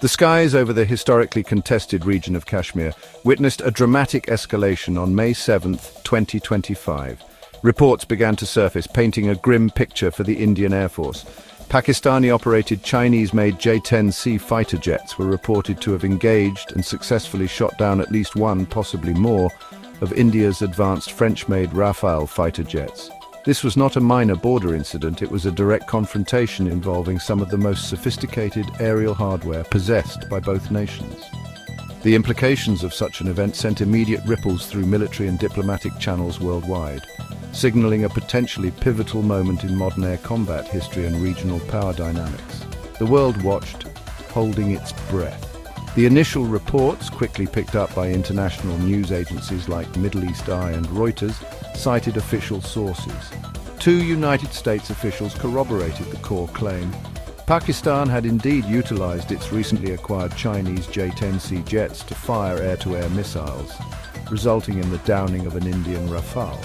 The skies over the historically contested region of Kashmir witnessed a dramatic escalation on May 7, 2025. Reports began to surface, painting a grim picture for the Indian Air Force. Pakistani-operated Chinese-made J-10C fighter jets were reported to have engaged and successfully shot down at least one, possibly more, of India's advanced French-made Rafale fighter jets. This was not a minor border incident, it was a direct confrontation involving some of the most sophisticated aerial hardware possessed by both nations. The implications of such an event sent immediate ripples through military and diplomatic channels worldwide, signaling a potentially pivotal moment in modern air combat history and regional power dynamics. The world watched, holding its breath. The initial reports, quickly picked up by international news agencies like Middle East Eye and Reuters, cited official sources. Two United States officials corroborated the core claim. Pakistan had indeed utilized its recently acquired Chinese J-10C jets to fire air-to-air missiles, resulting in the downing of an Indian Rafale.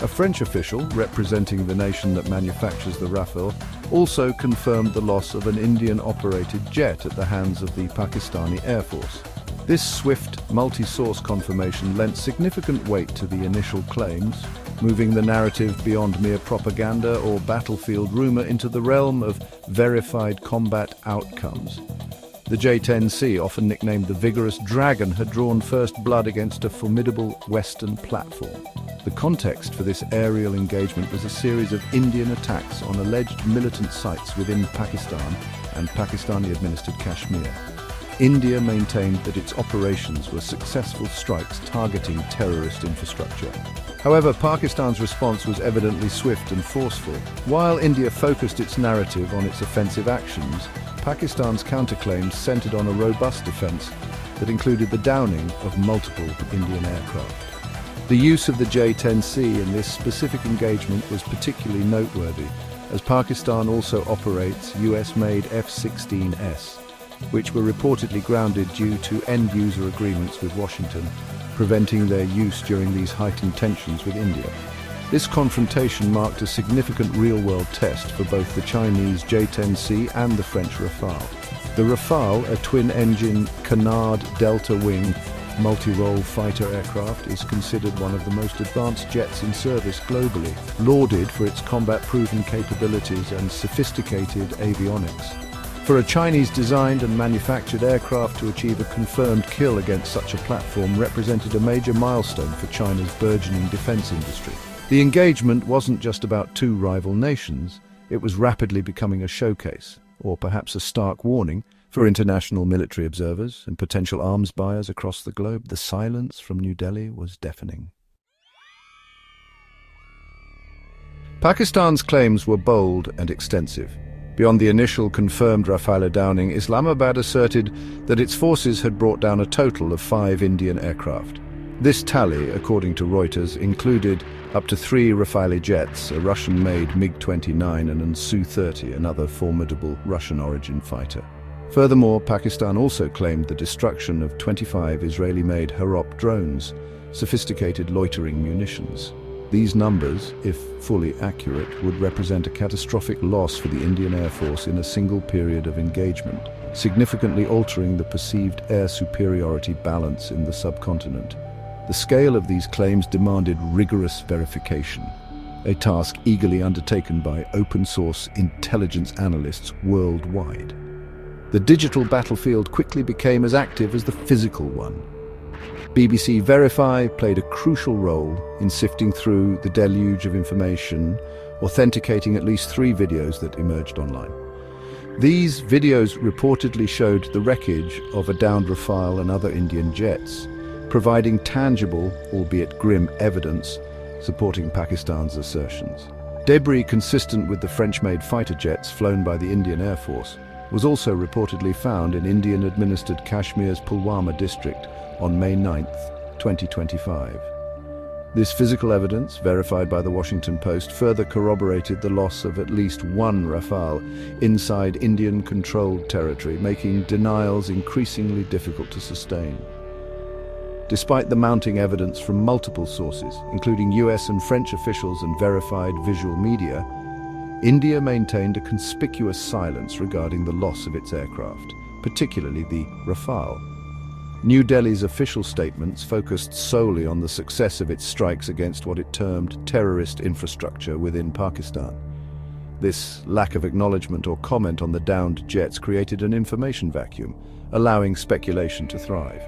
A French official, representing the nation that manufactures the Rafale, also confirmed the loss of an Indian-operated jet at the hands of the Pakistani Air Force. This swift, multi-source confirmation lent significant weight to the initial claims, moving the narrative beyond mere propaganda or battlefield rumor into the realm of verified combat outcomes. The J-10C, often nicknamed the Vigorous Dragon, had drawn first blood against a formidable Western platform. The context for this aerial engagement was a series of Indian attacks on alleged militant sites within Pakistan and Pakistani-administered Kashmir. India maintained that its operations were successful strikes targeting terrorist infrastructure. However, Pakistan's response was evidently swift and forceful. While India focused its narrative on its offensive actions, Pakistan's counterclaims centered on a robust defense that included the downing of multiple Indian aircraft. The use of the J-10C in this specific engagement was particularly noteworthy, as Pakistan also operates US-made F-16S, which were reportedly grounded due to end-user agreements with Washington, preventing their use during these heightened tensions with India. This confrontation marked a significant real-world test for both the Chinese J-10C and the French Rafale. The Rafale, a twin-engine canard delta-wing multi-role fighter aircraft, is considered one of the most advanced jets in service globally, lauded for its combat-proven capabilities and sophisticated avionics. For a Chinese-designed and manufactured aircraft to achieve a confirmed kill against such a platform represented a major milestone for China's burgeoning defense industry. The engagement wasn't just about two rival nations, it was rapidly becoming a showcase, or perhaps a stark warning, for international military observers and potential arms buyers across the globe. The silence from New Delhi was deafening. Pakistan's claims were bold and extensive. Beyond the initial confirmed Rafale downing, Islamabad asserted that its forces had brought down a total of 5 Indian aircraft. This tally, according to Reuters, included up to 3 Rafale jets, a Russian-made MiG-29 and an Su-30, another formidable Russian-origin fighter. Furthermore, Pakistan also claimed the destruction of 25 Israeli-made Harop drones, sophisticated loitering munitions. These numbers, if fully accurate, would represent a catastrophic loss for the Indian Air Force in a single period of engagement, significantly altering the perceived air superiority balance in the subcontinent. The scale of these claims demanded rigorous verification, a task eagerly undertaken by open-source intelligence analysts worldwide. The digital battlefield quickly became as active as the physical one. BBC Verify played a crucial role in sifting through the deluge of information, authenticating at least 3 videos that emerged online. These videos reportedly showed the wreckage of a downed Rafale and other Indian jets, providing tangible, albeit grim, evidence supporting Pakistan's assertions. Debris consistent with the French-made fighter jets flown by the Indian Air Force was also reportedly found in Indian-administered Kashmir's Pulwama district on May 9, 2025. This physical evidence, verified by the Washington Post, further corroborated the loss of at least 1 Rafale inside Indian-controlled territory, making denials increasingly difficult to sustain. Despite the mounting evidence from multiple sources, including US and French officials and verified visual media, India maintained a conspicuous silence regarding the loss of its aircraft, particularly the Rafale. New Delhi's official statements focused solely on the success of its strikes against what it termed terrorist infrastructure within Pakistan. This lack of acknowledgement or comment on the downed jets created an information vacuum, allowing speculation to thrive.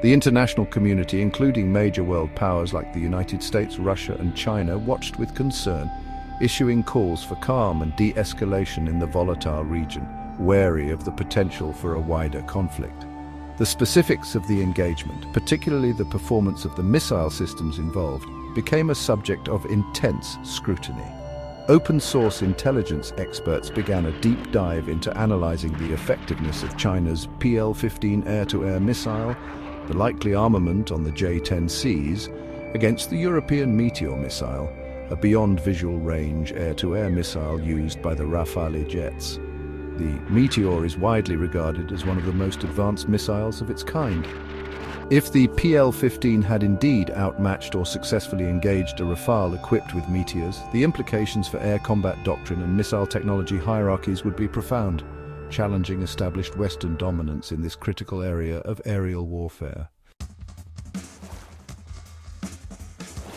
The international community, including major world powers like the United States, Russia, and China, watched with concern, issuing calls for calm and de-escalation in the volatile region, wary of the potential for a wider conflict. The specifics of the engagement, particularly the performance of the missile systems involved, became a subject of intense scrutiny. Open-source intelligence experts began a deep dive into analyzing the effectiveness of China's PL-15 air-to-air missile, the likely armament on the J-10Cs, against the European Meteor missile, a beyond-visual range air-to-air missile used by the Rafale jets. The Meteor is widely regarded as one of the most advanced missiles of its kind. If the PL-15 had indeed outmatched or successfully engaged a Rafale equipped with Meteors, the implications for air combat doctrine and missile technology hierarchies would be profound, challenging established Western dominance in this critical area of aerial warfare.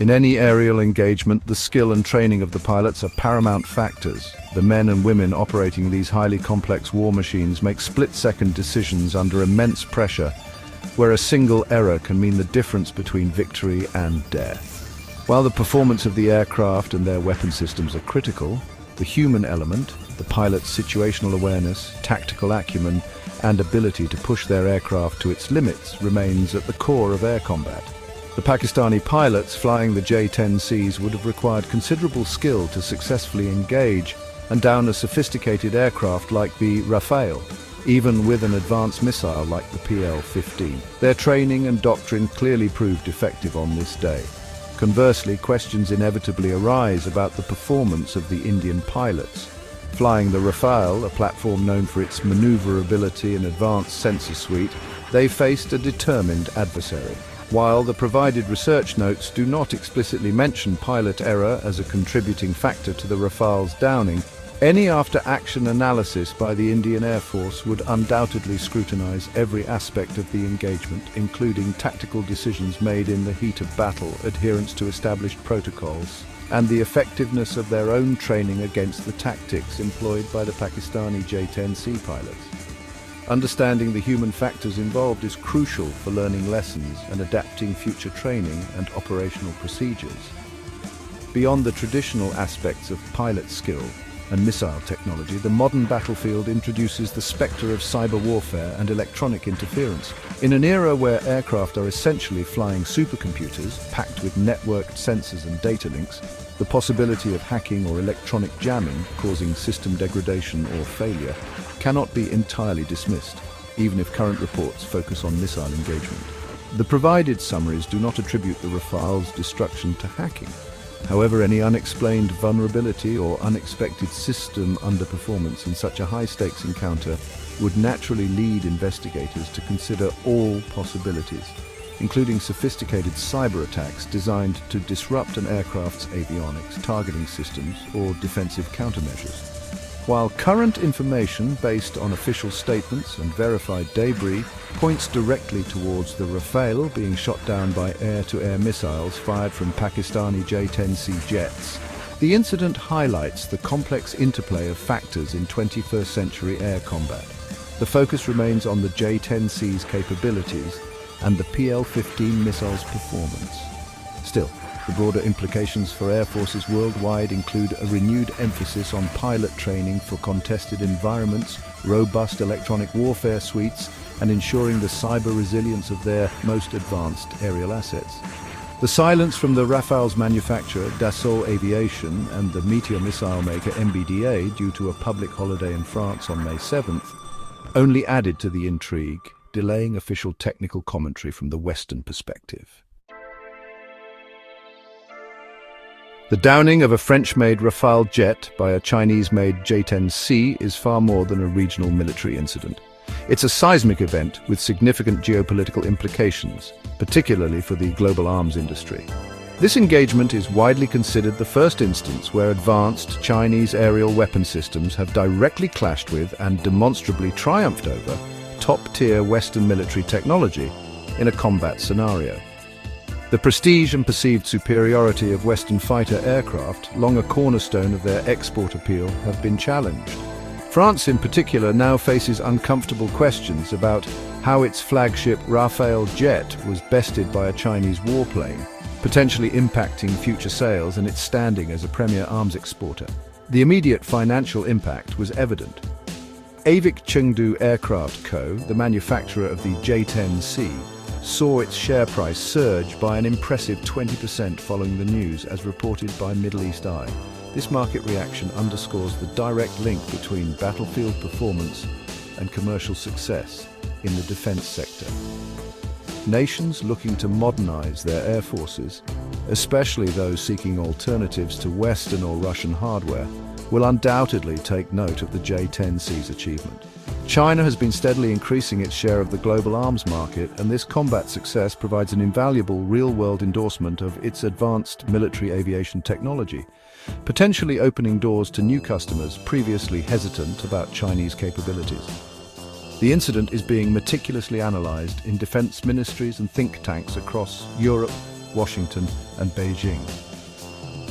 In any aerial engagement, the skill and training of the pilots are paramount factors. The men and women operating these highly complex war machines make split-second decisions under immense pressure, where a single error can mean the difference between victory and death. While the performance of the aircraft and their weapon systems are critical, the human element, the pilot's situational awareness, tactical acumen, and ability to push their aircraft to its limits remains at the core of air combat. The Pakistani pilots flying the J-10Cs would have required considerable skill to successfully engage and down a sophisticated aircraft like the Rafale, even with an advanced missile like the PL-15. Their training and doctrine clearly proved effective on this day. Conversely, questions inevitably arise about the performance of the Indian pilots. Flying the Rafale, a platform known for its maneuverability and advanced sensor suite, they faced a determined adversary. While the provided research notes do not explicitly mention pilot error as a contributing factor to the Rafale's downing, any after-action analysis by the Indian Air Force would undoubtedly scrutinize every aspect of the engagement, including tactical decisions made in the heat of battle, adherence to established protocols, and the effectiveness of their own training against the tactics employed by the Pakistani J-10C pilots. Understanding the human factors involved is crucial for learning lessons and adapting future training and operational procedures. Beyond the traditional aspects of pilot skill and missile technology, the modern battlefield introduces the specter of cyber warfare and electronic interference. In an era where aircraft are essentially flying supercomputers packed with networked sensors and data links, the possibility of hacking or electronic jamming causing system degradation or failure cannot be entirely dismissed, even if current reports focus on missile engagement. The provided summaries do not attribute the Rafale's destruction to hacking. However, any unexplained vulnerability or unexpected system underperformance in such a high-stakes encounter would naturally lead investigators to consider all possibilities, including sophisticated cyber attacks designed to disrupt an aircraft's avionics, targeting systems, or defensive countermeasures. While current information based on official statements and verified debris points directly towards the Rafale being shot down by air-to-air missiles fired from Pakistani J-10C jets, the incident highlights the complex interplay of factors in 21st century air combat. The focus remains on the J-10C's capabilities and the PL-15 missile's performance. Still, the broader implications for air forces worldwide include a renewed emphasis on pilot training for contested environments, robust electronic warfare suites, and ensuring the cyber resilience of their most advanced aerial assets. The silence from the Rafale's manufacturer, Dassault Aviation, and the Meteor missile maker MBDA due to a public holiday in France on May 7th only added to the intrigue, delaying official technical commentary from the Western perspective. The downing of a French-made Rafale jet by a Chinese-made J-10C is far more than a regional military incident. It's a seismic event with significant geopolitical implications, particularly for the global arms industry. This engagement is widely considered the first instance where advanced Chinese aerial weapon systems have directly clashed with and demonstrably triumphed over top-tier Western military technology in a combat scenario. The prestige and perceived superiority of Western fighter aircraft, long a cornerstone of their export appeal, have been challenged. France in particular now faces uncomfortable questions about how its flagship Rafale jet was bested by a Chinese warplane, potentially impacting future sales and its standing as a premier arms exporter. The immediate financial impact was evident. Avic Chengdu Aircraft Co., the manufacturer of the J-10C, saw its share price surge by an impressive 20% following the news, as reported by Middle East Eye. This market reaction underscores the direct link between battlefield performance and commercial success in the defense sector. Nations looking to modernize their air forces, especially those seeking alternatives to Western or Russian hardware, will undoubtedly take note of the J-10C's achievement. China has been steadily increasing its share of the global arms market, and this combat success provides an invaluable real-world endorsement of its advanced military aviation technology, potentially opening doors to new customers previously hesitant about Chinese capabilities. The incident is being meticulously analyzed in defense ministries and think tanks across Europe, Washington, and Beijing.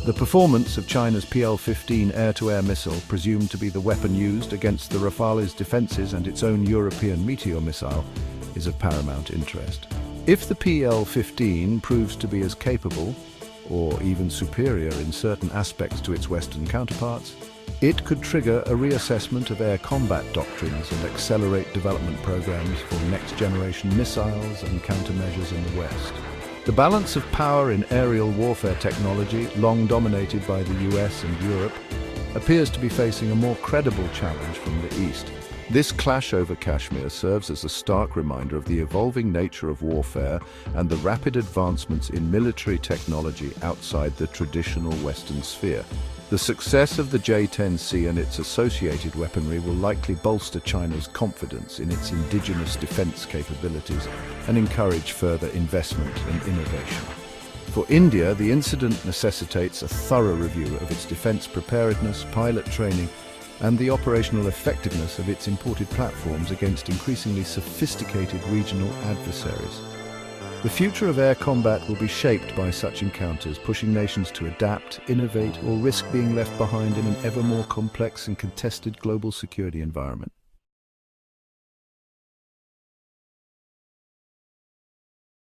The performance of China's PL-15 air-to-air missile, presumed to be the weapon used against the Rafale's defenses and its own European Meteor missile, is of paramount interest. If the PL-15 proves to be as capable, or even superior in certain aspects to its Western counterparts, it could trigger a reassessment of air combat doctrines and accelerate development programs for next-generation missiles and countermeasures in the West. The balance of power in aerial warfare technology, long dominated by the US and Europe, appears to be facing a more credible challenge from the East. This clash over Kashmir serves as a stark reminder of the evolving nature of warfare and the rapid advancements in military technology outside the traditional Western sphere. The success of the J-10C and its associated weaponry will likely bolster China's confidence in its indigenous defense capabilities and encourage further investment and innovation. For India, the incident necessitates a thorough review of its defense preparedness, pilot training, and the operational effectiveness of its imported platforms against increasingly sophisticated regional adversaries. The future of air combat will be shaped by such encounters, pushing nations to adapt, innovate, or risk being left behind in an ever more complex and contested global security environment.